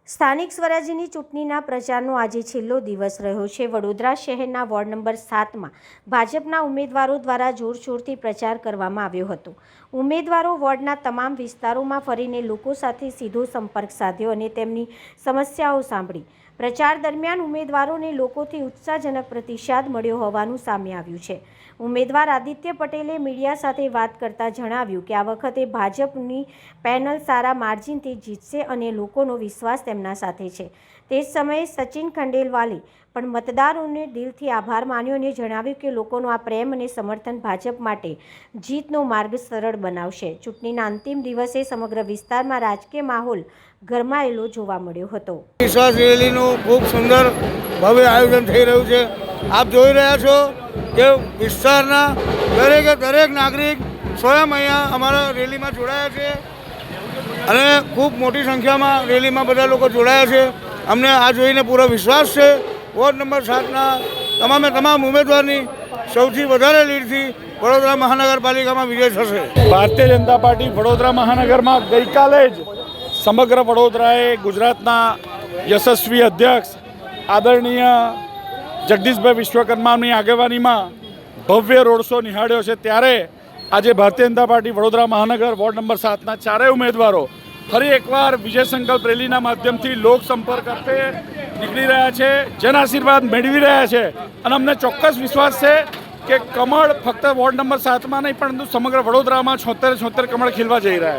સ્થાનિક સ્વરાજ્યની ચૂંટણીના પ્રચારનો આજે છેલ્લો દિવસ રહ્યો છે। વડોદરા શહેરના વોર્ડ નંબર 7માં ભાજપના ઉમેદવારો દ્વારા જોરશોરથી પ્રચાર કરવામાં આવ્યો હતો। ઉમેદવારો વોર્ડના તમામ વિસ્તારોમાં ફરીને લોકો સાથે સીધો સંપર્ક સાધ્યો અને તેમની સમસ્યાઓ સાંભળી। પ્રચાર દરમિયાન ઉમેદવારોને લોકોથી ઉત્સાહજનક પ્રતિસાદ મળ્યો હોવાનું સામે આવ્યું છે। ઉમેદવાર આદિત્ય પટેલે મીડિયા સાથે વાત કરતા જણાવ્યું કે આ વખતે ભાજપની પેનલ સારા માર્જિનથી જીતશે અને લોકોનો વિશ્વાસ તેમના સાથે છે। તે જ સમયે સચિન ખંડેલવાલે પણ મતદારોને દિલથી આભાર માન્યો અને જણાવ્યું કે લોકોનો આ પ્રેમ અને સમર્થન ભાજપ માટે જીતનો માર્ગ સરળ બનાવશે। ચૂંટણીના અંતિમ દિવસે સમગ્ર વિસ્તારમાં રાજકીય માહોલ ગરમાયેલો જોવા મળ્યો હતો। વિશ્વાસ રેલીનું ખૂબ સુંદર ભવ્ય આયોજન થઈ રહ્યું છે। આપ જોઈ રહ્યા છો કે વિસ્તારના દરેક નાગરિક સ્વયં અહીંયા અમારા રેલીમાં જોડાયા છે અને ખૂબ મોટી સંખ્યામાં રેલીમાં બધા લોકો જોડાયા છે। અમને આ જોઈને પૂરો વિશ્વાસ છે વોર્ડ નંબર 7ના તમામ ઉમેદવારની સૌથી વધારે લીડથી વડોદરા મહાનગરપાલિકામાં વિજય થશે। ભારતીય જનતા પાર્ટી વડોદરા મહાનગરમાં ગઈકાલે જ સમગ્ર વડોદરાએ ગુજરાતના યશસ્વી અધ્યક્ષ આદરણીય જગદીશભાઈ વિશ્વકર્માની આગેવાનીમાં ભવ્ય રોડ શો નિહાળ્યો છે। ત્યારે આજે ભારતીય જનતા પાર્ટી વડોદરા મહાનગર વોર્ડ નંબર 7ના ચારેય ઉમેદવારો ફરી એકવાર વિજય સંકલ્પ રેલીના માધ્યમથી લોક સંપર્ક અર્થે નીકળી રહ્યા છે, જન આશીર્વાદ મેળવી રહ્યા છે અને અમને ચોક્કસ વિશ્વાસ છે કે કમળ ફક્ત વોર્ડ નંબર 7માં નહીં પરંતુ સમગ્ર વડોદરામાં 76 કમળ ખીલવા જઈ રહ્યા